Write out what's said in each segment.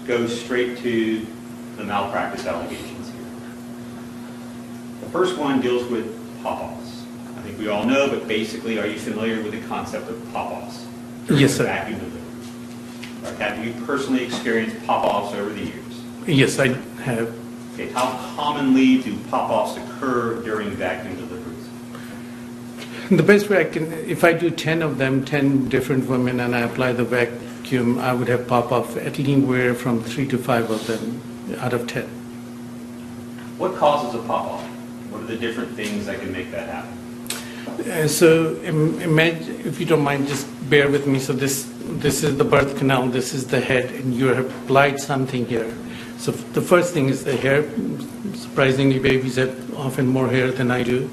go straight to the malpractice allegations here. The first one deals with pop-offs. I think we all know, but basically, are you familiar with the concept of pop-offs? Yes, sir. Vacuum delivery. Right. Have you personally experienced pop-offs over the years? Yes, I have. Okay. How commonly do pop-offs occur during vacuum deliveries? The best way I can, if I do 10 of them, 10 different women, and I apply the vacuum, I would have pop-off at anywhere from 3 to 5 of them out of 10. What causes a pop-off? What are the different things that can make that happen? So imagine, if you don't mind, just bear with me. So this is the birth canal, this is the head, and you have applied something here. So the first thing is the hair. Surprisingly, babies have often more hair than I do.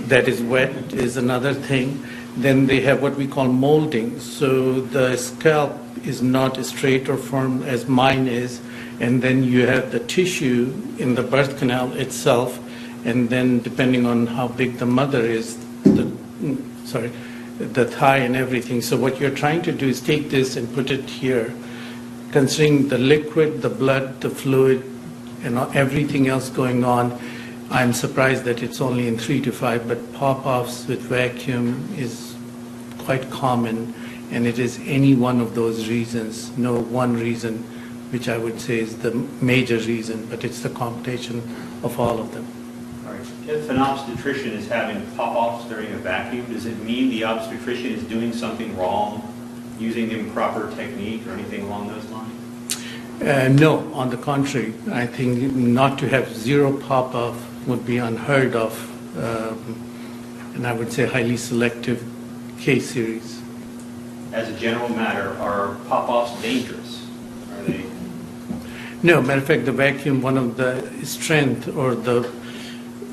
That is wet is another thing. Then they have what we call molding. So the scalp is not straight or firm as mine is. And then you have the tissue in the birth canal itself. And then depending on how big the mother is, the thigh and everything. So what you're trying to do is take this and put it here, considering the liquid, the blood, the fluid, and everything else going on. I'm surprised that it's only in 3 to 5, but pop-offs with vacuum is quite common, and it is any one of those reasons, no one reason, which I would say is the major reason, but it's the combination of all of them. If an obstetrician is having pop-offs during a vacuum, does it mean the obstetrician is doing something wrong, using improper technique or anything along those lines? No, on the contrary. I think not to have zero pop-off would be unheard of, and I would say highly selective case series. As a general matter, are pop-offs dangerous? Are they? No, matter of fact, the vacuum, one of the strength or the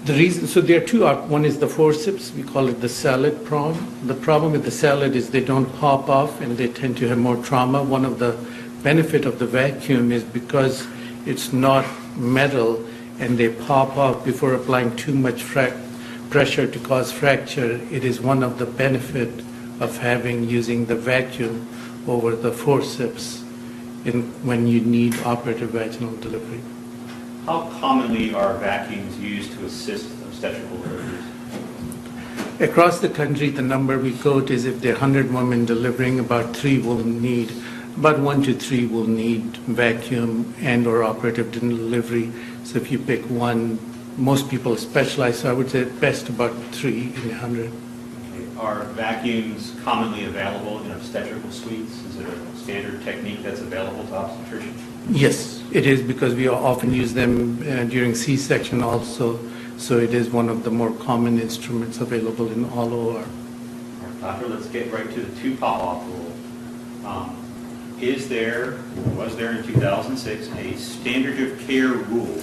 reason, so there are two, one is the forceps, we call it the salad prong. The problem with the salad is they don't pop off and they tend to have more trauma. One of the benefit of the vacuum is because it's not metal and they pop off before applying too much pressure to cause fracture. It is one of the benefit of using the vacuum over the forceps when you need operative vaginal delivery. How commonly are vacuums used to assist obstetrical deliveries? Across the country, the number we quote is if there are 100 women delivering, about 1 to 3 will need vacuum and or operative delivery. So if you pick one, most people specialize, so I would say at best about 3 in 100. Okay. Are vacuums commonly available in obstetrical suites? Is it a standard technique that's available to obstetricians? Yes, it is, because we often use them during C-section also. So it is one of the more common instruments available in all OR. All right, doctor, let's get right to the 2 pop-off rule. Was there in 2006 a standard of care rule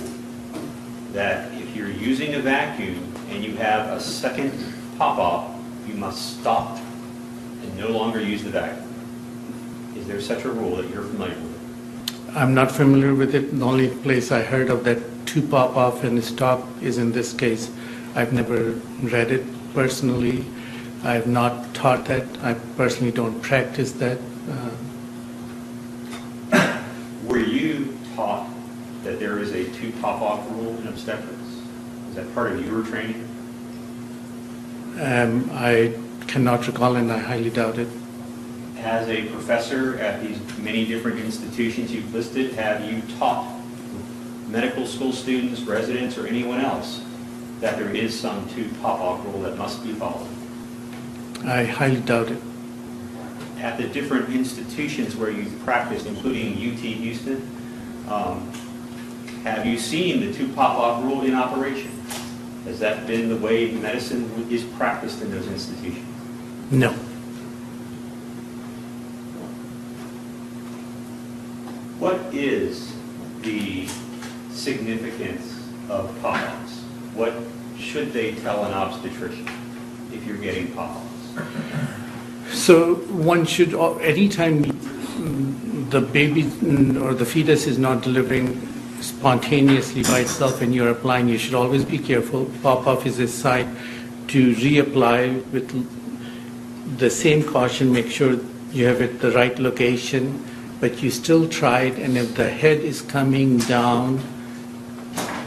that if you're using a vacuum and you have a second pop-off, you must stop and no longer use the vacuum? Is there such a rule that you're familiar with? I'm not familiar with it. The only place I heard of that 2 pop-off and stop is in this case. I've never read it personally. I've not taught that. I personally don't practice that. Were you taught that there is a 2 pop-off rule in obstetrics? Is that part of your training? I cannot recall, and I highly doubt it. As a professor at these many different institutions you've listed, have you taught medical school students, residents, or anyone else that there is some 2 pop-off rule that must be followed? I highly doubt it. At the different institutions where you've practiced, including UT Houston, have you seen the 2 pop-off rule in operation? Has that been the way medicine is practiced in those institutions? No. What is the significance of pop-offs? What should they tell an obstetrician if you're getting pop-offs? So one should, anytime the baby or the fetus is not delivering spontaneously by itself and you're applying, you should always be careful. Pop-off is a sign to reapply with the same caution. Make sure you have it the right location. but you still try it, and if the head is coming down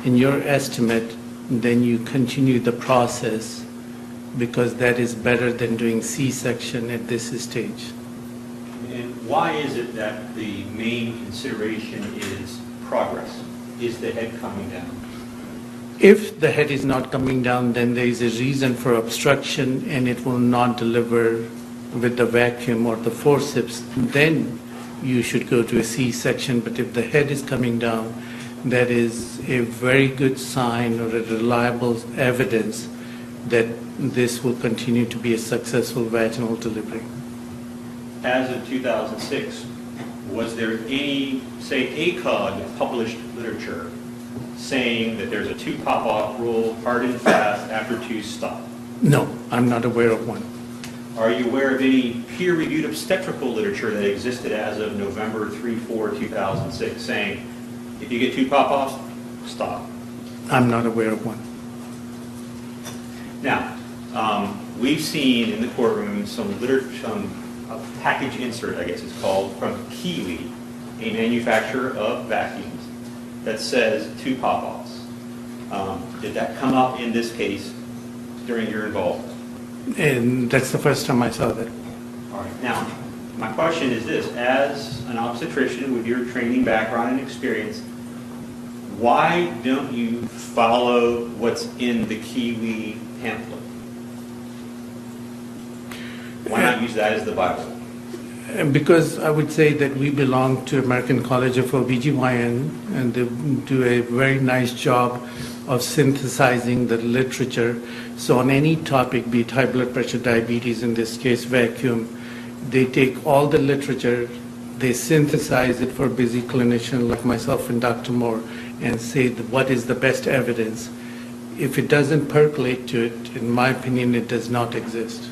in your estimate, then you continue the process, because that is better than doing C-section at this stage. And why is it that the main consideration is progress? Is the head coming down? If the head is not coming down, then there is a reason for obstruction and it will not deliver with the vacuum or the forceps, then you should go to a C-section. But if the head is coming down, that is a very good sign or a reliable evidence that this will continue to be a successful vaginal delivery. As of 2006, was there any, say, ACOG published literature saying that there's a 2 pop-off rule, hard and fast, after 2 stop? No, I'm not aware of one. Are you aware of any peer-reviewed obstetrical literature that existed as of November 3/4/2006 saying, if you get 2 pop-offs, stop? I'm not aware of one. Now, we've seen in the courtroom some a package insert, I guess it's called, from Kiwi, a manufacturer of vacuums, that says 2 pop-offs. Did that come up in this case during your involvement? And that's the first time I saw that. All right. Now, my question is this. As an obstetrician with your training background and experience, why don't you follow what's in the Kiwi pamphlet? Why not use that as the Bible? Because I would say that we belong to American College of OBGYN, and they do a very nice job of synthesizing the literature. So on any topic, be it high blood pressure, diabetes, in this case vacuum, they take all the literature, they synthesize it for a busy clinician like myself and Dr. Moore, and say what is the best evidence. If it doesn't percolate to it, in my opinion, it does not exist.